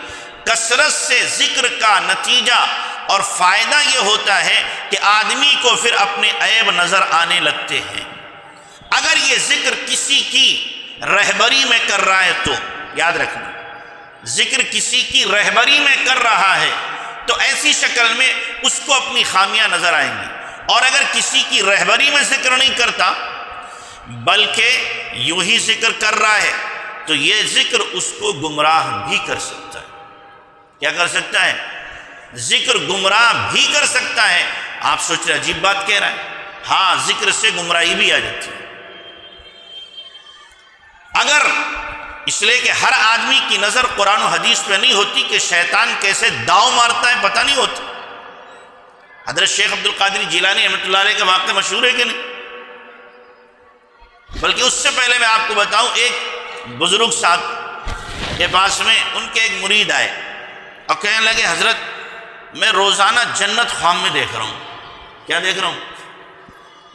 کثرت سے ذکر کا نتیجہ اور فائدہ یہ ہوتا ہے کہ آدمی کو پھر اپنے عیب نظر آنے لگتے ہیں۔ اگر یہ ذکر کسی کی رہبری میں کر رہا ہے تو یاد رکھنا، ذکر کسی کی رہبری میں کر رہا ہے تو ایسی شکل میں اس کو اپنی خامیاں نظر آئیں گی، اور اگر کسی کی رہبری میں ذکر نہیں کرتا بلکہ یوں ہی ذکر کر رہا ہے تو یہ ذکر اس کو گمراہ بھی کر سکتا ہے۔ کیا کر سکتا ہے؟ ذکر گمراہ بھی کر سکتا ہے۔ آپ سوچ رہے عجیب بات کہہ رہا ہے، ہاں ذکر سے گمراہی بھی آ جاتی ہے۔ اگر اس لیے کہ ہر آدمی کی نظر قرآن و حدیث پہ نہیں ہوتی کہ شیطان کیسے داؤ مارتا ہے پتہ نہیں ہوتا۔ حضرت شیخ عبد القادر جیلانی رحمۃ اللہ علیہ کا واقعہ مشہور ہے کہ نہیں؟ بلکہ اس سے پہلے میں آپ کو بتاؤں، ایک بزرگ صاحب کے پاس میں ان کے ایک مرید آئے اور کہنے لگے حضرت میں روزانہ جنت خواب میں دیکھ رہا ہوں۔ کیا دیکھ رہا ہوں؟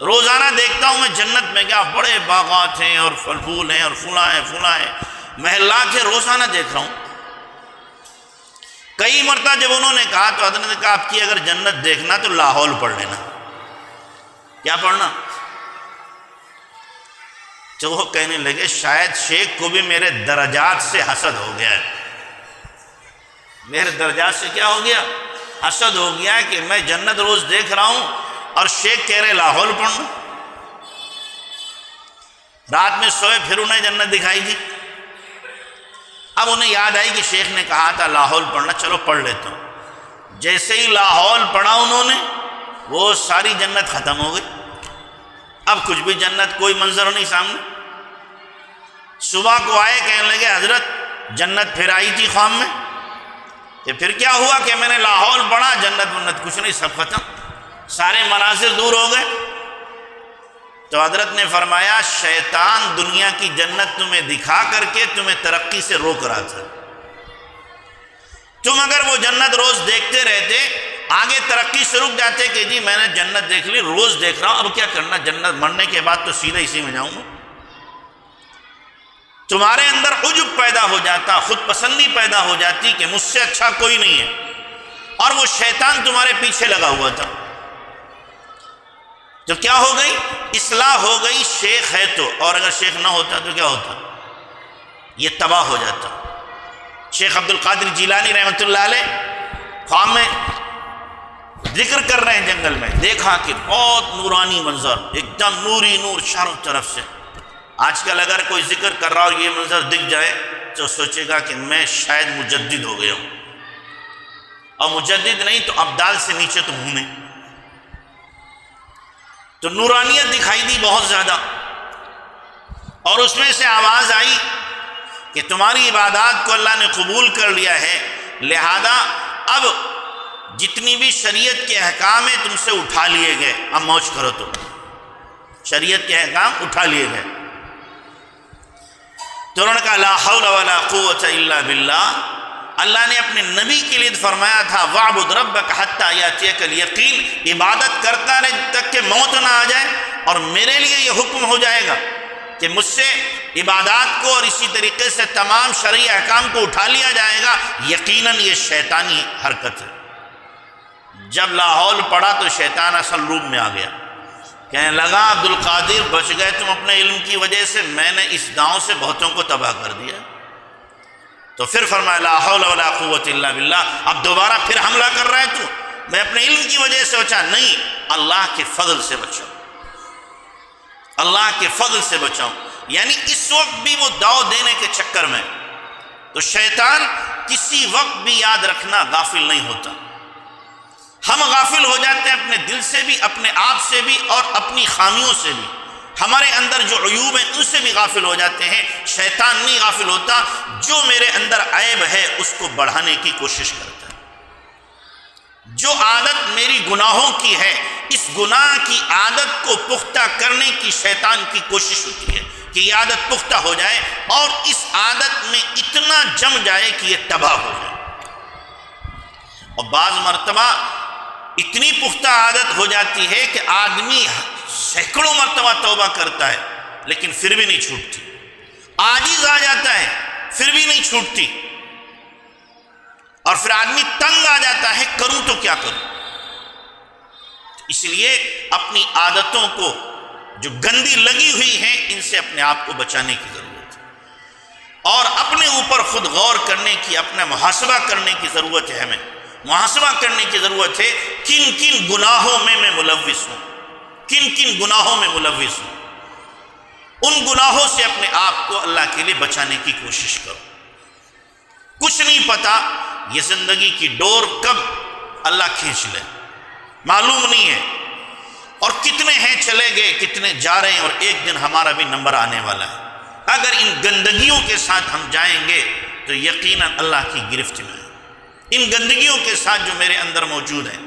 روزانہ دیکھتا ہوں میں جنت میں، کیا بڑے باغات ہیں اور پھل پھول ہیں اور فلاں ہیں، محلات ہیں، روزانہ دیکھ رہا ہوں۔ کئی مرتبہ جب انہوں نے کہا تو حضرت نے کہا آپ کی اگر جنت دیکھنا تو لاہور پڑھ لینا۔ کیا پڑھنا؟ تو وہ کہنے لگے شاید شیخ کو بھی میرے درجات سے حسد ہو گیا ہے، میرے درجات سے کیا ہو گیا؟ حسد ہو گیا کہ میں جنت روز دیکھ رہا ہوں اور شیخ کہہ رہے لاہور پڑھنا۔ رات میں سوئے پھر انہیں جنت دکھائی دی۔ اب انہیں یاد آئی کہ شیخ نے کہا تھا لاہور پڑھنا، چلو پڑھ لیتا ہوں۔ جیسے ہی لاہور پڑھا انہوں نے، وہ ساری جنت ختم ہو گئی، اب کچھ بھی جنت کوئی منظر نہیں سامنے۔ صبح کو آئے کہنے لگے حضرت جنت پھر آئی تھی خواب میں، کہ پھر کیا ہوا کہ میں نے لاہور پڑھا، جنت منت کچھ نہیں، سب ختم، سارے مناظر دور ہو گئے۔ تو حضرت نے فرمایا شیطان دنیا کی جنت تمہیں دکھا کر کے تمہیں ترقی سے روک رہا تھا۔ تم اگر وہ جنت روز دیکھتے رہتے آگے ترقی سے رک جاتے کہ جی میں نے جنت دیکھ لی، روز دیکھ رہا ہوں، اب کیا کرنا، جنت مرنے کے بعد تو سیدھا اسی میں جاؤں گا۔ تمہارے اندر عجب پیدا ہو جاتا، خود پسندی پیدا ہو جاتی کہ مجھ سے اچھا کوئی نہیں ہے، اور وہ شیطان تمہارے پیچھے لگا ہوا تھا۔ تو کیا ہو گئی؟ اصلاح ہو گئی، شیخ ہے تو، اور اگر شیخ نہ ہوتا تو کیا ہوتا؟ یہ تباہ ہو جاتا۔ شیخ عبد القادر جیلانی رحمۃ اللہ علیہ خواب میں ذکر کر رہے ہیں جنگل میں، دیکھا کہ بہت نورانی منظر، ایک دم نوری نور چاروں طرف سے۔ آج کل اگر کوئی ذکر کر رہا اور یہ منظر دکھ جائے تو سوچے گا کہ میں شاید مجدد ہو گیا ہوں، اور مجدد نہیں تو ابدال سے نیچے تو ہوں نہیں۔ تو نورانیت دکھائی دی بہت زیادہ، اور اس میں سے آواز آئی کہ تمہاری عبادات کو اللہ نے قبول کر لیا ہے، لہذا اب جتنی بھی شریعت کے احکام ہیں تم سے اٹھا لیے گئے، اب موج کرو، تو شریعت کے احکام اٹھا لیے گئے۔ تو انہوں نے کہا لا حول ولا قوت الا باللہ۔ اللہ نے اپنے نبی کے لیے فرمایا تھا وَاعْبُدْ رَبَّكَ حَتَّى يَأْتِيَكَ الْيَقِينُ، عبادت کرتا رہے جب تک کہ موت نہ آ جائے، اور میرے لیے یہ حکم ہو جائے گا کہ مجھ سے عبادات کو اور اسی طریقے سے تمام شرعی احکام کو اٹھا لیا جائے گا، یقیناً یہ شیطانی حرکت ہے۔ جب لاہور پڑا تو شیطان اصل روپ میں آ گیا، کہنے لگا عبد القادر بچ گئے تم اپنے علم کی وجہ سے، میں نے اس گاؤں سے بہتوں کو تباہ کر دیا۔ تو پھر فرمایا لا حول ولا قوت الا باللہ، اب دوبارہ پھر حملہ کر رہا ہے تو میں اپنے علم کی وجہ سے بچا نہیں، اللہ کے فضل سے بچاؤں، اللہ کے فضل سے بچاؤں۔ یعنی اس وقت بھی وہ داؤ دینے کے چکر میں، تو شیطان کسی وقت بھی یاد رکھنا غافل نہیں ہوتا۔ ہم غافل ہو جاتے ہیں اپنے دل سے بھی، اپنے آپ سے بھی، اور اپنی خامیوں سے بھی، ہمارے اندر جو عیوب ہیں ان سے بھی غافل ہو جاتے ہیں۔ شیطان نہیں غافل ہوتا، جو میرے اندر عیب ہے اس کو بڑھانے کی کوشش کرتا ہے۔ جو عادت میری گناہوں کی ہے، اس گناہ کی عادت کو پختہ کرنے کی شیطان کی کوشش ہوتی ہے کہ یہ عادت پختہ ہو جائے اور اس عادت میں اتنا جم جائے کہ یہ تباہ ہو جائے۔ اور بعض مرتبہ اتنی پختہ عادت ہو جاتی ہے کہ آدمی سینکڑوں مرتبہ توبہ کرتا ہے لیکن پھر بھی نہیں چھوٹتی، عاجز آ جاتا ہے پھر بھی نہیں چھوٹتی، اور پھر آدمی تنگ آ جاتا ہے کروں تو کیا کروں۔ اس لیے اپنی عادتوں کو جو گندی لگی ہوئی ہیں ان سے اپنے آپ کو بچانے کی ضرورت ہے، اور اپنے اوپر خود غور کرنے کی، اپنا محاسبہ کرنے کی ضرورت ہے۔ ہمیں محاسبہ کرنے کی ضرورت ہے کن کن گناہوں میں میں ملوث ہوں، کن کن گناہوں میں ملوث ہوں، ان گناہوں سے اپنے آپ کو اللہ کے لیے بچانے کی کوشش کرو۔ کچھ نہیں پتا یہ زندگی کی ڈور کب اللہ کھینچ لے، معلوم نہیں ہے، اور کتنے ہیں چلے گئے، کتنے جا رہے ہیں، اور ایک دن ہمارا بھی نمبر آنے والا ہے۔ اگر ان گندگیوں کے ساتھ ہم جائیں گے تو یقیناً اللہ کی گرفت میں، ان گندگیوں کے ساتھ جو میرے اندر موجود ہیں،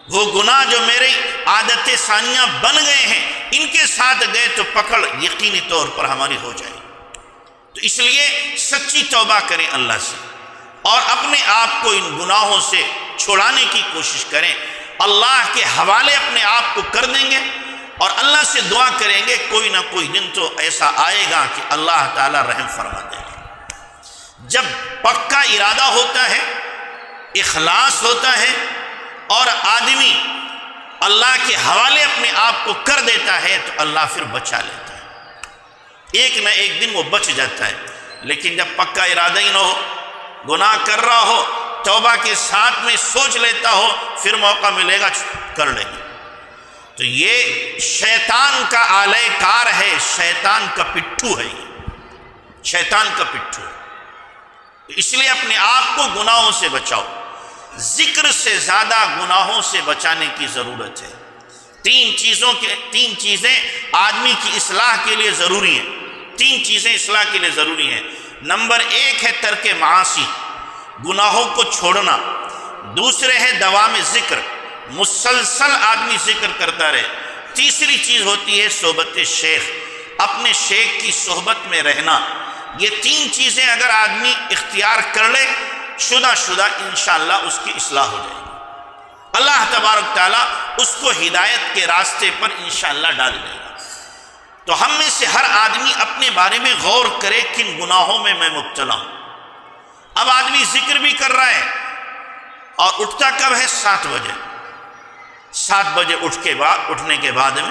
وہ گناہ جو میرے عادت ثانیہ بن گئے ہیں، ان کے ساتھ گئے تو پکڑ یقینی طور پر ہماری ہو جائے گی۔ تو اس لیے سچی توبہ کریں اللہ سے، اور اپنے آپ کو ان گناہوں سے چھڑانے کی کوشش کریں۔ اللہ کے حوالے اپنے آپ کو کر دیں گے، اور اللہ سے دعا کریں گے کوئی نہ کوئی دن تو ایسا آئے گا کہ اللہ تعالیٰ رحم فرما دے گا۔ جب پکا ارادہ ہوتا ہے، اخلاص ہوتا ہے، اور آدمی اللہ کے حوالے اپنے آپ کو کر دیتا ہے تو اللہ پھر بچا لیتا ہے، ایک نہ ایک دن وہ بچ جاتا ہے۔ لیکن جب پکا ارادہ ہی نہ ہو، گناہ کر رہا ہو، توبہ کے ساتھ میں سوچ لیتا ہو پھر موقع ملے گا کر لیں گے، تو یہ شیطان کا آلہ کار ہے، شیطان کا پٹھو ہے، یہ شیطان کا پٹھو ہے۔ اس لیے اپنے آپ کو گناہوں سے بچاؤ، ذکر سے زیادہ گناہوں سے بچانے کی ضرورت ہے۔ تین چیزیں آدمی کی اصلاح کے لیے ضروری ہیں، تین چیزیں اصلاح کے لیے ضروری ہیں۔ نمبر 1 ہے ترک معاصی، گناہوں کو چھوڑنا۔ دوسرے ہے دوام ذکر، مسلسل آدمی ذکر کرتا رہے۔ تیسری چیز ہوتی ہے صحبت شیخ، اپنے شیخ کی صحبت میں رہنا۔ یہ تین چیزیں اگر آدمی اختیار کر لے شدہ انشاءاللہ اس کی اصلاح ہو جائے گی، اللہ تبارک تعالیٰ اس کو ہدایت کے راستے پر انشاءاللہ ڈال دے گا۔ تو ہم میں سے ہر آدمی اپنے بارے میں غور کرے کن گناہوں میں میں مبتلا ہوں۔ اب آدمی ذکر بھی کر رہا ہے اور اٹھتا کب ہے؟ 7 بجے۔ 7 بجے اٹھنے کے بعد میں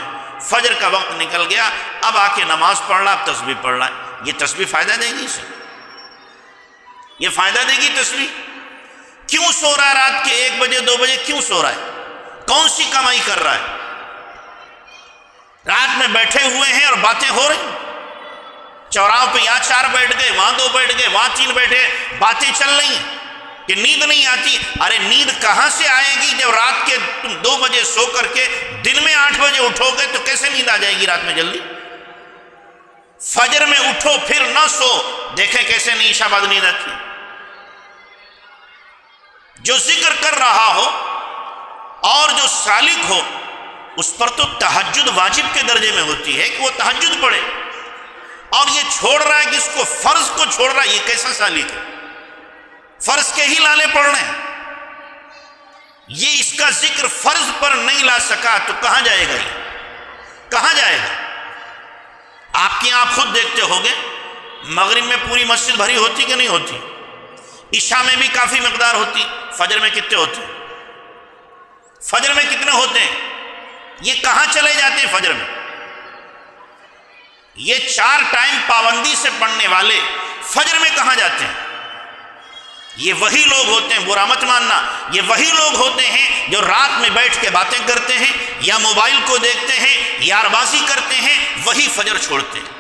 فجر کا وقت نکل گیا، اب آ کے نماز پڑھ رہا، اب تسبیح پڑھ رہا ہے۔ یہ تسبیح فائدہ دے گی اسے؟ یہ فائدہ دے گی تسبیح؟ کیوں سو رہا ہے رات کے 1 بجے 2 بجے؟ کیوں سو رہا ہے؟ کون سی کمائی کر رہا ہے؟ رات میں بیٹھے ہوئے ہیں اور باتیں ہو رہی، چوراہوں پہ یہاں 4 بیٹھ گئے، وہاں 2 بیٹھ گئے، وہاں 3 بیٹھے، باتیں چل رہی ہیں، کہ نیند نہیں آتی. ارے نیند کہاں سے آئے گی جب رات کے تم 2 بجے سو کر کے دن میں 8 بجے اٹھو گے تو کیسے نیند آ جائے گی رات میں جلدی؟ فجر میں اٹھو پھر نہ سو، دیکھیں کیسے عشاء بعد نیند آتی. جو ذکر کر رہا ہو اور جو سالک ہو اس پر تو تہجد واجب کے درجے میں ہوتی ہے کہ وہ تہجد پڑھے، اور یہ چھوڑ رہا ہے کہ اس کو فرض کو چھوڑ رہا ہے. یہ کیسا سالک ہے؟ فرض کے ہی لالے پڑھ رہے ہیں. یہ اس کا ذکر فرض پر نہیں لا سکا تو کہاں جائے گا؟ یہ کہاں جائے گا؟ آپ کی آپ خود دیکھتے ہوگے مغرب میں پوری مسجد بھری ہوتی کہ نہیں ہوتی؟ عشاء میں بھی کافی مقدار ہوتی. فجر میں کتنے ہوتے ہیں؟ فجر میں کتنے ہوتے ہیں؟ یہ کہاں چلے جاتے ہیں فجر میں؟ یہ 4 ٹائم پابندی سے پڑھنے والے فجر میں کہاں جاتے ہیں؟ یہ وہی لوگ ہوتے ہیں، برا مت ماننا، یہ وہی لوگ ہوتے ہیں جو رات میں بیٹھ کے باتیں کرتے ہیں یا موبائل کو دیکھتے ہیں، یار بازی کرتے ہیں، وہی فجر چھوڑتے ہیں.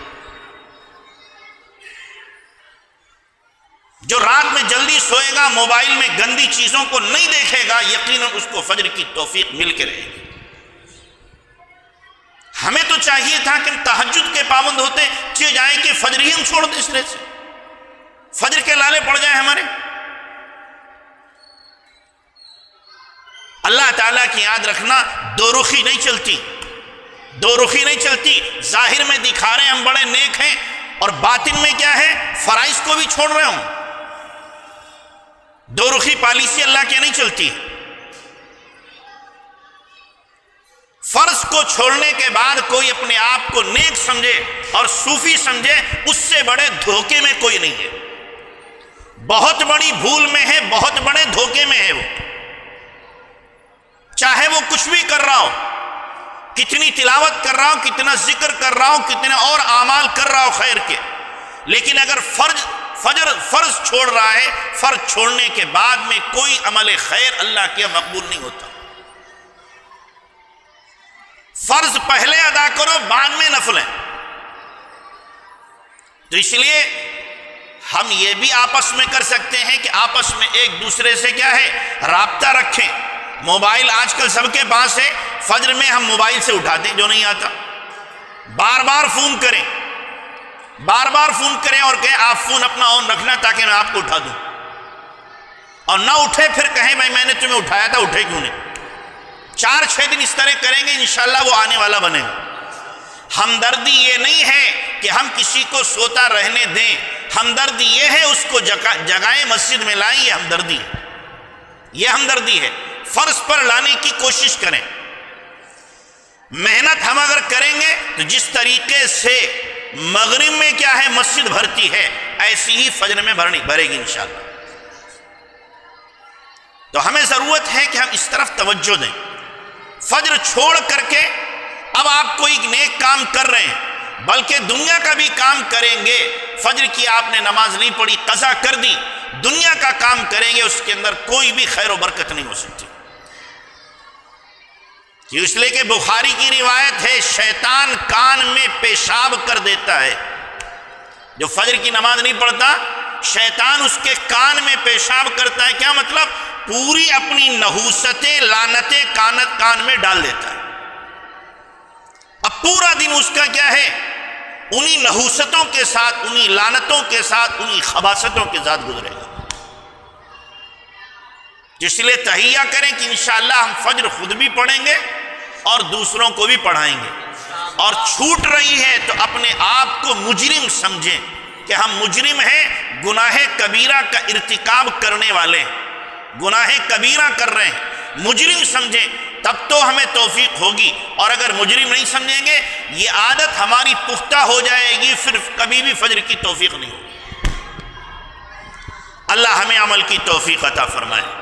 جو رات میں جلدی سوئے گا، موبائل میں گندی چیزوں کو نہیں دیکھے گا، یقیناً اس کو فجر کی توفیق مل کے رہے گی. ہمیں تو چاہیے تھا کہ ہم تہجد کے پابند ہوتے جائیں کہ فجر ہی ہم چھوڑ دیں، اس طرح سے فجر کے لالے پڑ جائیں ہمارے. اللہ تعالیٰ کی یاد رکھنا، دو رخی نہیں چلتی، دو رخی نہیں چلتی. ظاہر میں دکھا رہے ہیں ہم بڑے نیک ہیں اور باطن میں کیا ہے؟ فرائض کو بھی چھوڑ رہے ہوں. دو رخی پالیسی اللہ کے نہیں چلتی. فرض کو چھوڑنے کے بعد کوئی اپنے آپ کو نیک سمجھے اور صوفی سمجھے، اس سے بڑے دھوکے میں کوئی نہیں ہے. بہت بڑی بھول میں ہے، بہت بڑے دھوکے میں ہے وہ. چاہے وہ کچھ بھی کر رہا ہو، کتنی تلاوت کر رہا ہو، کتنا ذکر کر رہا ہو، کتنے اور اعمال کر رہا ہو خیر کے، لیکن اگر فرض چھوڑ رہا ہے، فرض چھوڑنے کے بعد میں کوئی عمل خیر اللہ کے مقبول نہیں ہوتا. فرض پہلے ادا کرو، بعد میں نفل ہے. تو اس لیے ہم یہ بھی آپس میں کر سکتے ہیں کہ آپس میں ایک دوسرے سے کیا ہے؟ رابطہ رکھیں. موبائل آج کل سب کے پاس ہے، فجر میں ہم موبائل سے اٹھا دیں جو نہیں آتا. بار بار فون کریں، بار بار فون کریں اور کہیں آپ فون اپنا آن رکھنا تاکہ میں آپ کو اٹھا دوں، اور نہ اٹھے پھر کہیں بھائی میں نے تمہیں اٹھایا تھا، اٹھے کیوں نہیں. 4-6 دن اس طرح کریں گے، انشاءاللہ وہ آنے والا بنے گا. ہمدردی یہ نہیں ہے کہ ہم کسی کو سوتا رہنے دیں، ہمدردی یہ ہے اس کو جگائیں، مسجد میں لائیں. یہ ہمدردی ہے، یہ ہمدردی ہے. فرض پر لانے کی کوشش کریں. محنت ہم اگر کریں گے تو جس طریقے سے مغرب میں کیا ہے مسجد بھرتی ہے، ایسی ہی فجر میں بھرے گی انشاءاللہ. تو ہمیں ضرورت ہے کہ ہم اس طرف توجہ دیں. فجر چھوڑ کر کے اب آپ کوئی نیک کام کر رہے ہیں، بلکہ دنیا کا بھی کام کریں گے. فجر کی آپ نے نماز نہیں پڑھی، قضا کر دی، دنیا کا کام کریں گے، اس کے اندر کوئی بھی خیر و برکت نہیں ہو سکتی. اس لیے کہ بخاری کی روایت ہے، شیطان کان میں پیشاب کر دیتا ہے. جو فجر کی نماز نہیں پڑھتا، شیطان اس کے کان میں پیشاب کرتا ہے. کیا مطلب؟ پوری اپنی نحوستیں، لعنتیں کان میں ڈال دیتا ہے. اب پورا دن اس کا کیا ہے؟ انہی نحوستوں کے ساتھ، انہی لعنتوں کے ساتھ، انہی خباثتوں کے ساتھ گزرے گا. اس لیے تہیہ کریں کہ انشاءاللہ ہم فجر خود بھی پڑھیں گے اور دوسروں کو بھی پڑھائیں گے. اور چھوٹ رہی ہے تو اپنے آپ کو مجرم سمجھیں کہ ہم مجرم ہیں، گناہ کبیرہ کا ارتکاب کرنے والے ہیں، گناہ کبیرہ کر رہے ہیں. مجرم سمجھیں تب تو ہمیں توفیق ہوگی، اور اگر مجرم نہیں سمجھیں گے یہ عادت ہماری پختہ ہو جائے گی، پھر کبھی بھی فجر کی توفیق نہیں ہوگی. اللہ ہمیں عمل کی توفیق عطا فرمائے.